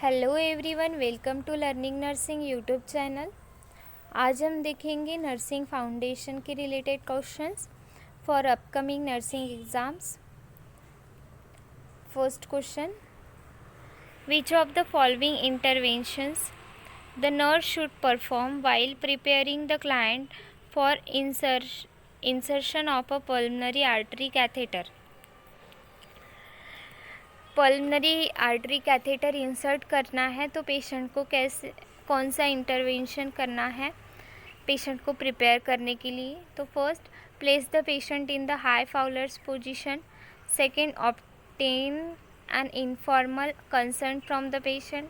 Hello everyone, welcome to learning nursing YouTube channel. आज हम देखेंगे नर्सिंग फाउंडेशन के related questions for upcoming nursing exams. First question, which of the following interventions the nurse should perform while preparing the client for insertion of a pulmonary artery catheter. Pulmonary artery catheter insert करना है तो patient को कौन सा intervention करना है patient को prepare करने के लिए। तो first, place the patient in the high Fowler's position. Second, obtain an informal consent from the patient.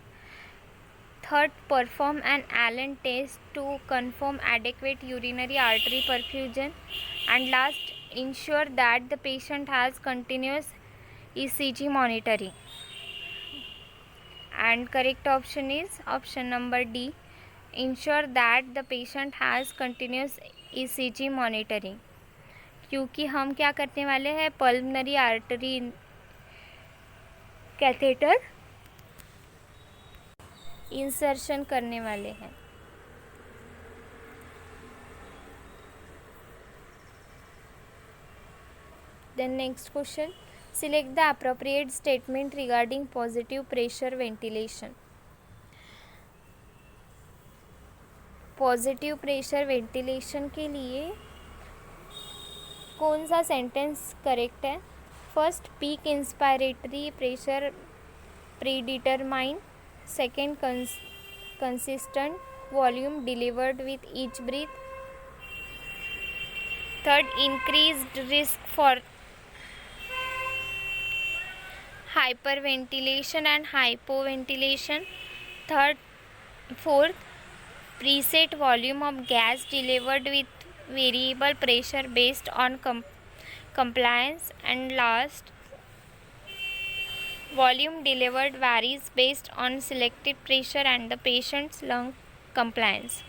Third, perform an Allen test to confirm adequate urinary artery perfusion. And last, ensure that the patient has continuous ECG monitoring. And correct option is option number D. Ensure that the patient has continuous ECG monitoring. क्योंकि हम क्या करने वाले हैं, pulmonary artery catheter insertion करने वाले हैं। Then next question, select the appropriate statement regarding positive pressure ventilation. Positive pressure ventilation के लिए कौन सा सेंटेंस करेक्ट है। First, peak inspiratory pressure predetermine. Second, consistent volume delivered with each breath. Third, increased risk for hyperventilation and hypoventilation. Fourth, preset volume of gas delivered with variable pressure based on compliance. And last, volume delivered varies based on selected pressure and the patient's lung compliance.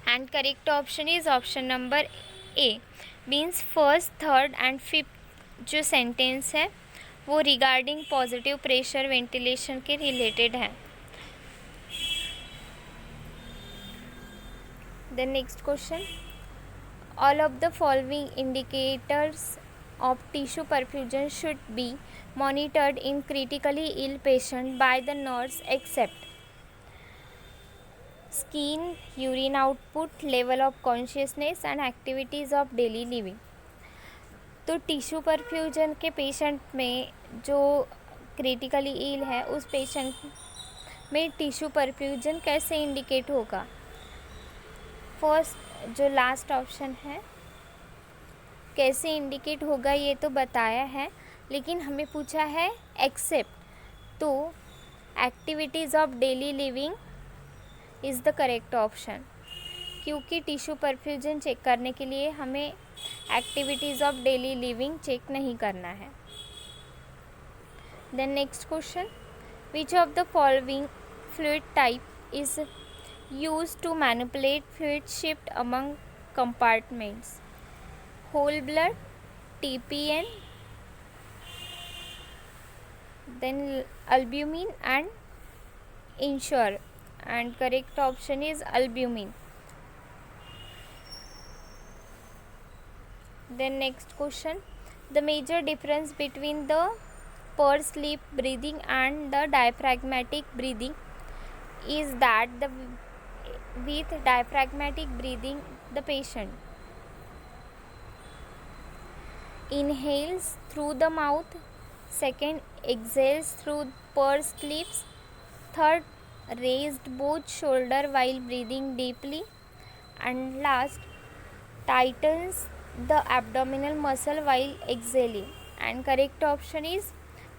And correct option is option number A. means first, third and fifth जो sentence है वो regarding positive pressure ventilation के related है। The next question, all of the following indicators of tissue perfusion should be monitored in critically ill patient by the nurse except skin, urine output, level of consciousness and activities of daily living. तो tissue perfusion के patient में जो critically ill है उस patient में tissue perfusion कैसे indicate होगा। First, जो लास्ट ऑप्शन है कैसे इंडिकेट होगा ये तो बताया है, लेकिन हमें पूछा है एक्सेप्ट, तो activities of daily living is the correct option, क्योंकि टिश्यू परफ्यूजन चेक करने के लिए हमें activities of daily living check नहीं करना है। Then next question, which of the following fluid type is use to manipulate fluid shift among compartments. Whole blood, TPN, then albumin and ensure. And correct option is albumin. Then next question, the major difference between the pursed lip breathing and the diaphragmatic breathing is that with diaphragmatic breathing the patient inhales through the mouth, second, exhales through pursed lips, third, raised both shoulder while breathing deeply, and last, tightens the abdominal muscle while exhaling. And correct option is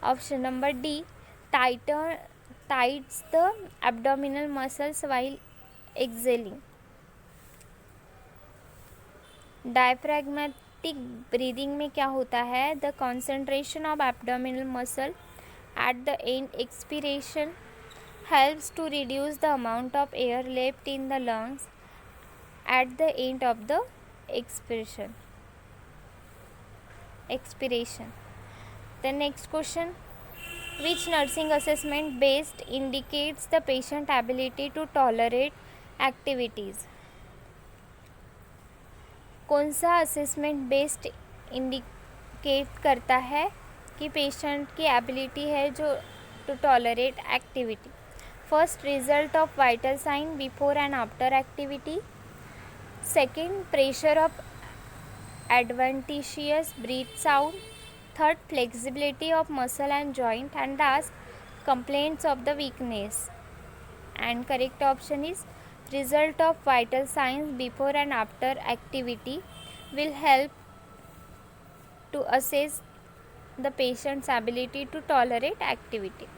option number D, tightens the abdominal muscles while exhaling. Diaphragmatic breathing में क्या होता है, the concentration of abdominal muscle at the end expiration helps to reduce the amount of air left in the lungs at the end of the expiration. The next question, Which nursing assessment best indicates the patient ability to tolerate activities? कौन सा assessment based indicate करता है कि patient की ability है जो to tolerate activity? First, result of vital sign before and after activity. Second, pressure of adventitious breath sound. Third, flexibility of muscle and joint. And last, complaints of the weakness. And correct option is result of vital signs before and after activity will help to assess the patient's ability to tolerate activity.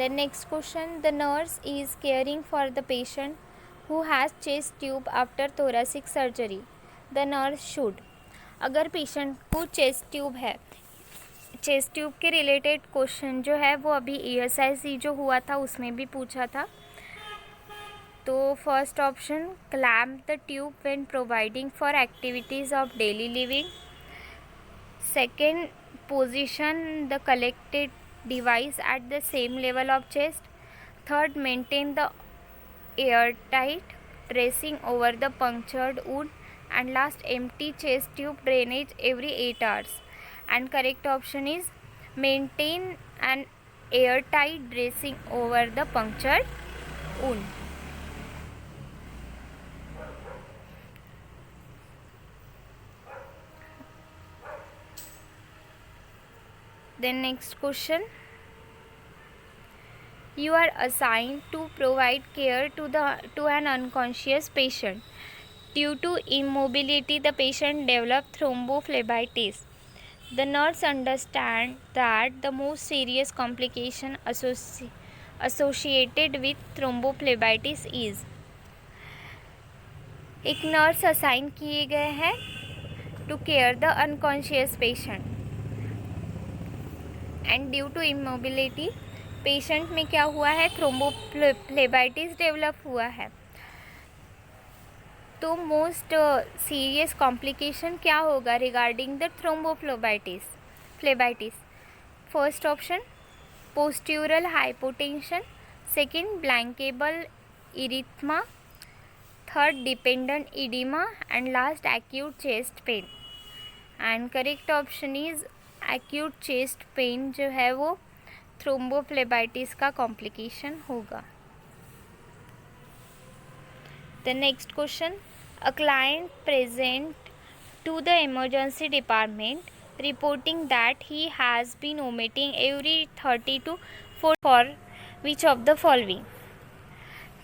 The next question, the nurse is caring for the patient who has chest tube after thoracic surgery. The nurse should. अगर patient को chest tube है, chest tube के related question जो है वो अभी ESIC जो हुआ था उसमें भी पूछा था. तो first option, clamp the tube when providing for activities of daily living. Second, position the collected device at the same level of chest. Third, maintain the airtight dressing over the punctured wound. And last, empty chest tube drainage every 8 hours. And correct option is maintain an airtight dressing over the punctured wound. Then next question, you are assigned to provide care to an unconscious patient. Due to immobility, the patient developed thrombophlebitis. The nurse understands that the most serious complication associated with thrombophlebitis is. एक nurse assign किए गए हैं to care the unconscious patient and due to immobility patient में क्या हुआ है, thrombophlebitis develop हुआ है. तो मोस्ट सीरियस कॉम्प्लिकेशन क्या होगा regarding the thrombophlebitis? First option, postural hypotension. Second, blanchable erythema. Third, dependent oedema. And last, acute chest pain. And correct option is acute chest pain जो है वो थ्रोम्बोफ्लेबाइटिस का complication होगा. The next question, a client present to the emergency department reporting that he has been vomiting every 30 to 40 for which of the following.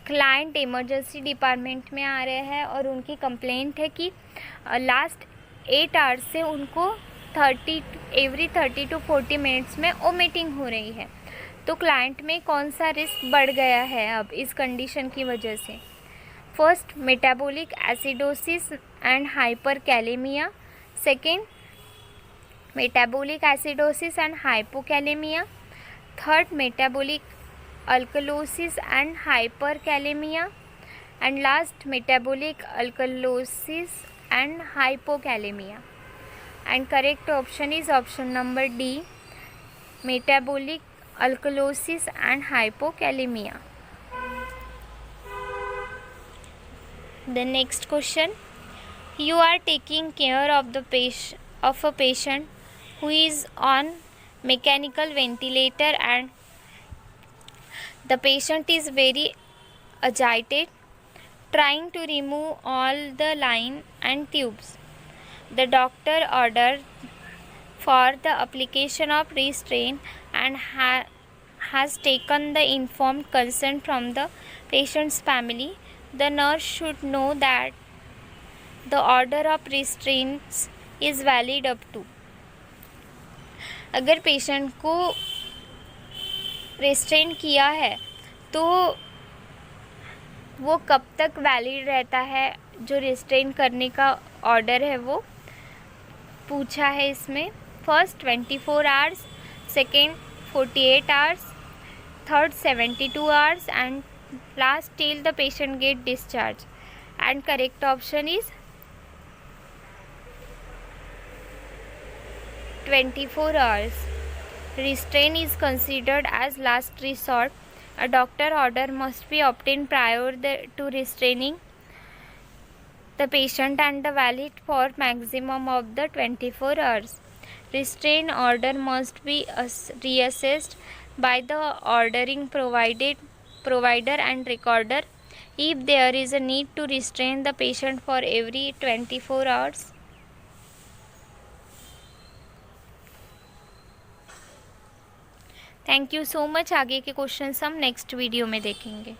Client emergency department में आ रहे हैं और उनकी कंप्लेंट है कि लास्ट 8 आवर्स से उनको एवरी 30 to 40 मिनट्स में ओमिटिंग हो रही है. तो क्लाइंट में कौन सा रिस्क बढ़ गया है अब इस कंडीशन की वजह से? First, metabolic acidosis and hyperkalaemia. Second, metabolic acidosis and hypokalemia. Third, metabolic alkalosis and hyperkalaemia. And last, metabolic alkalosis and hypokalemia. And correct option is option number D, metabolic alkalosis and hypokalemia. The next question, you are taking care of a patient who is on mechanical ventilator and the patient is very agitated, trying to remove all the line and tubes. The doctor ordered for the application of restraint and has taken the informed consent from the patient's family. The nurse should know that the order of restraints is valid up to. अगर patient को restrain किया है तो वो कब तक valid रहता है, जो रेस्ट्रेन करने का ऑर्डर है वो पूछा है इसमें. First 24 hours, second 48 hours, third 72 hours and last till the patient get discharge. And correct option is 24 hours Restraint is considered as last resort. A doctor order must be obtained prior to restraining the patient and valid for maximum of the 24 hours. Restraint order must be reassessed by the ordering provider and recorder if there is a need to restrain the patient for every 24 hours. Thank you so much. आगे के questions हम next video में देखेंगे।